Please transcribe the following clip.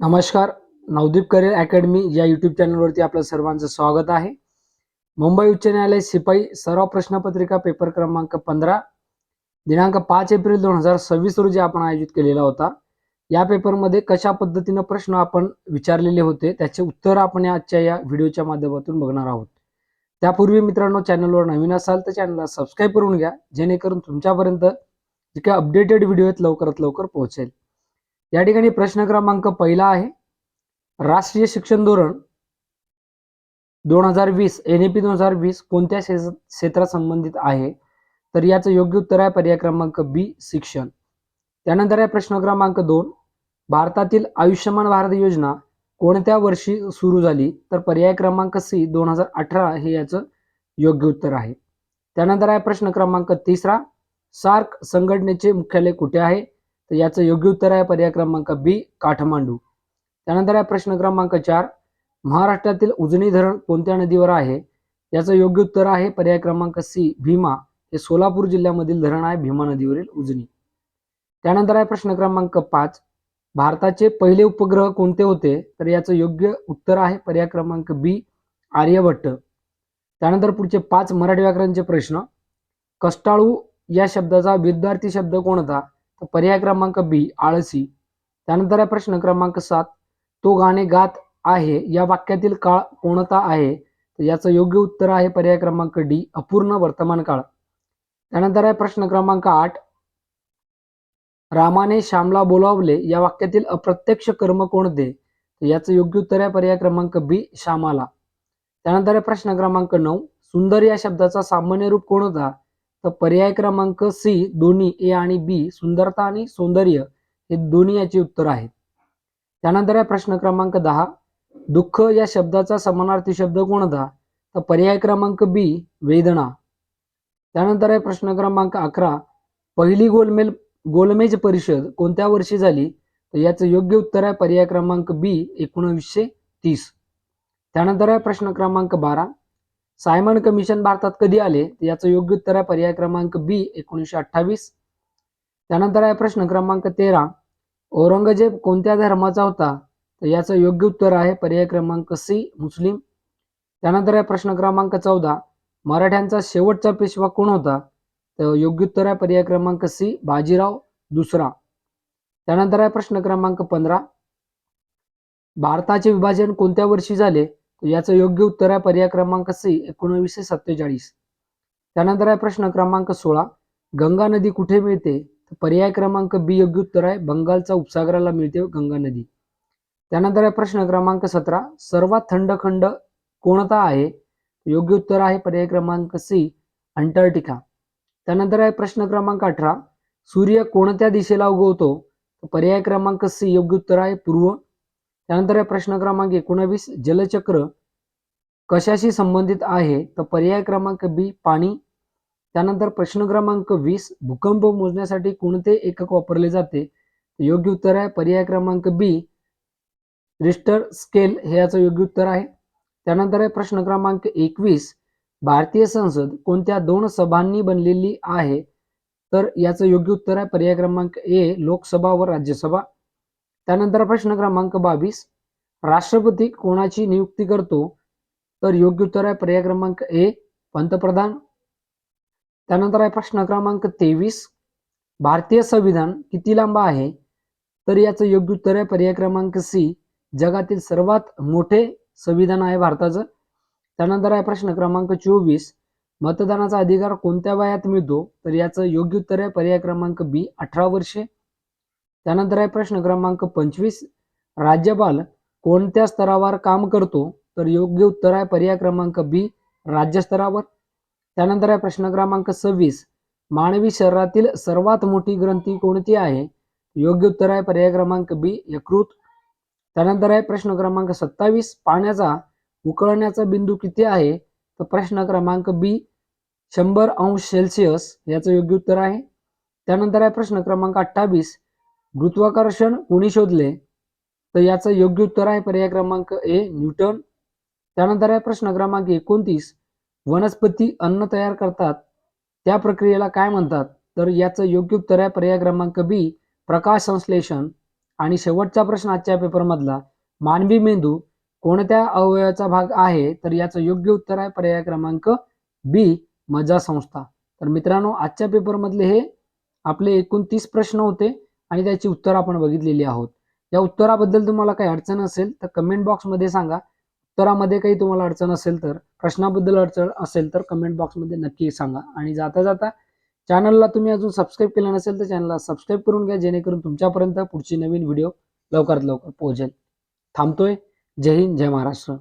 नमस्कार. Navdeep career academy या YouTube चॅनलवरती आपलं सर्वांचं स्वागत आहे. मुंबई उच्च न्यायालय शिपाई सराव प्रश्नपत्रिका पेपर क्रमांक 15 दिनांक 5 एप्रिल 2026 रोजी आपण आयोजित केलेला होता. या पेपरमध्ये कशा पद्धतीनं प्रश्न आपण विचारलेले होते त्याचे उत्तर आपण आजच्या या व्हिडिओच्या माध्यमातून बघणार आहोत. त्यापूर्वी मित्रांनो, चॅनलवर नवीन असाल तर चॅनलला सबस्क्राईब करून घ्या, जेणेकरून तुमच्यापर्यंत जे काही अपडेटेड व्हिडिओ आहेत लवकरात लवकर पोहोचेल. या ठिकाणी प्रश्न क्रमांक पहिला आहे, राष्ट्रीय शिक्षण धोरण 2020 NEP 2020 कोणत्या क्षेत्रात संबंधित आहे? तर याचं योग्य उत्तर आहे पर्याय क्रमांक बी, शिक्षण. त्यानंतर आहे प्रश्न क्रमांक 2, भारतातील आयुष्यमान भारत योजना कोणत्या वर्षी सुरू झाली? तर पर्याय क्रमांक सी, 2018 हे याचं योग्य उत्तर आहे. त्यानंतर आहे प्रश्न क्रमांक 3, सार्क संघटनेचे मुख्यालय कुठे आहे? तर याचं योग्य उत्तर आहे पर्याय क्रमांक बी, काठमांडू. त्यानंतर आहे प्रश्न क्रमांक 4, महाराष्ट्रातील उजनी धरण कोणत्या नदीवर आहे? याचं योग्य उत्तर आहे पर्याय क्रमांक सी, भीमा. हे सोलापूर जिल्ह्यामधील धरण आहे भीमा नदीवरील उजनी. त्यानंतर आहे प्रश्न क्रमांक 5, भारताचे पहिले उपग्रह कोणते होते? तर याचं योग्य उत्तर आहे पर्याय क्रमांक बी, आर्यभट्ट. त्यानंतर पुढचे 5 मराठी व्याकरणचे प्रश्न. कष्टाळू या शब्दाचा विद्यार्थी शब्द कोणता? तर पर्याय क्रमांक बी, आळसी. त्यानंतर आहे प्रश्न क्रमांक 7, तो गाणे गात आहे या वाक्यातील काळ कोणता आहे? तर याचं योग्य उत्तर आहे पर्याय क्रमांक डी, अपूर्ण वर्तमान काळ. त्यानंतर आहे प्रश्न क्रमांक 8, रामाने श्यामला बोलावले या वाक्यातील अप्रत्यक्ष कर्म कोणते? तर याचं योग्य उत्तर आहे पर्याय क्रमांक बी, श्यामाला. त्यानंतर आहे प्रश्न क्रमांक 9, सुंदर या शब्दाचा सामान्य रूप कोणता? तर पर्याय क्रमांक सी, दोन्ही ए आणि बी, सुंदरता आणि सौंदर्य हे दोन्ही याचे उत्तर आहे. त्यानंतर आहे प्रश्न क्रमांक 10, दुःख या शब्दाचा समानार्थी शब्द कोणता? तर पर्याय क्रमांक बी, वेदना. त्यानंतर आहे प्रश्न क्रमांक 11, पहिली गोलमेज परिषद कोणत्या वर्षी झाली? तर याचं योग्य उत्तर आहे पर्याय क्रमांक बी, 1930. त्यानंतर आहे प्रश्न क्रमांक 12, सायमन कमिशन भारतात कधी आले? तर याचं योग्य उत्तर आहे पर्याय क्रमांक बी, 1928. त्यानंतर आहे प्रश्न क्रमांक 13, औरंगजेब कोणत्या धर्माचा होता? तर याचं योग्य उत्तर आहे पर्याय क्रमांक सी, मुस्लिम. त्यानंतर आहे प्रश्न क्रमांक 14, मराठ्यांचा शेवटचा पेशवा कोण होता? तर योग्य उत्तर आहे पर्याय क्रमांक सी, बाजीराव दुसरा. त्यानंतर आहे प्रश्न क्रमांक 15, भारताचे विभाजन कोणत्या वर्षी झाले? तर याचं योग्य उत्तर आहे पर्याय क्रमांक सी, 1947. त्यानंतर आहे प्रश्न क्रमांक 16, गंगा नदी कुठे मिळते? तर पर्याय क्रमांक बी योग्य उत्तर आहे, बंगालचा उपसागराला मिळते गंगा नदी. त्यानंतर आहे प्रश्न क्रमांक 17, सर्वात थंड खंड कोणता आहे? योग्य उत्तर आहे पर्याय क्रमांक सी, अंटार्क्टिका. त्यानंतर आहे प्रश्न क्रमांक 18, सूर्य कोणत्या दिशेला उगवतो? पर्याय क्रमांक सी योग्य उत्तर आहे, पूर्व. त्यानंतर आहे प्रश्न क्रमांक 19, जलचक्र कशाशी संबंधित आहे? तर पर्याय क्रमांक बी, पाणी. त्यानंतर प्रश्न क्रमांक 20, भूकंप मोजण्यासाठी कोणते एकक वापरले जाते? योग्य उत्तर आहे पर्याय क्रमांक बी, रिश्टर स्केल हे याचं योग्य उत्तर आहे. त्यानंतर आहे प्रश्न क्रमांक 21, भारतीय संसद कोणत्या 2 सभांनी बनलेली आहे? तर याचं योग्य उत्तर आहे पर्याय क्रमांक ए, लोकसभा व राज्यसभा. त्यानंतर प्रश्न क्रमांक 22, राष्ट्रपती कोणाची नियुक्ती करतो? तर योग्य उत्तर आहे पर्याय क्रमांक ए, पंतप्रधान. त्यानंतर आहे प्रश्न क्रमांक 23, भारतीय संविधान किती लांब आहे? तर याचं योग्य उत्तर आहे पर्याय क्रमांक सी, जगातील सर्वात मोठे संविधान आहे भारताचं. त्यानंतर आहे प्रश्न क्रमांक 24, मतदानाचा अधिकार कोणत्या वयात मिळतो? तर याचं योग्य उत्तर आहे पर्याय क्रमांक बी, 18 वर्षे. त्यानंतर आहे प्रश्न क्रमांक 25, राज्यपाल कोणत्या स्तरावर काम करतो? तर योग्य उत्तर आहे पर्याय क्रमांक बी, राज्यस्तरावर. त्यानंतर आहे प्रश्न क्रमांक 26, मानवी शरीरातील सर्वात मोठी ग्रंथी कोणती आहे? योग्य उत्तर आहे पर्याय क्रमांक बी, यकृत. त्यानंतर आहे प्रश्न क्रमांक 27, पाण्याचा उकळण्याचा बिंदू किती आहे? तर प्रश्न क्रमांक बी, 100°C याचं योग्य उत्तर आहे. त्यानंतर आहे प्रश्न क्रमांक 28, गुरुत्वाकर्षण कोणी शोधले? तर याचं योग्य उत्तर आहे पर्याय क्रमांक ए, न्यूटन. त्यानंतर आहे प्रश्न क्रमांक 29, वनस्पती अन्न तयार करतात त्या प्रक्रियेला काय म्हणतात? तर याचं योग्य उत्तर आहे पर्याय क्रमांक बी, प्रकाश संश्लेषण. आणि शेवटचा प्रश्न आजच्या पेपरमधला, मानवी मेंदू कोणत्या अवयवाचा भाग आहे? तर याचं योग्य उत्तर आहे पर्याय क्रमांक बी, मज्जासंस्था. तर मित्रांनो, आजच्या पेपरमधले हे आपले एकूण 30 प्रश्न होते आणि त्याची उत्तर आपण बघितलेली आहोत. या उत्तराबद्दल तुम्हाला काही अडचण असेल तर कमेंट बॉक्समध्ये सांगा. उत्तरामध्ये काही तुम्हाला अडचण असेल तर, प्रश्नाबद्दल अडचण असेल तर कमेंट बॉक्समध्ये नक्की सांगा. आणि जाता जाता चॅनलला तुम्ही अजून सबस्क्राईब केलं नसेल तर चॅनलला सबस्क्राईब करून घ्या, जेणेकरून तुमच्यापर्यंत पुढची नवीन व्हिडिओ लवकरात लवकर पोहोचेल. थांबतोय. जय हिंद, जय महाराष्ट्र.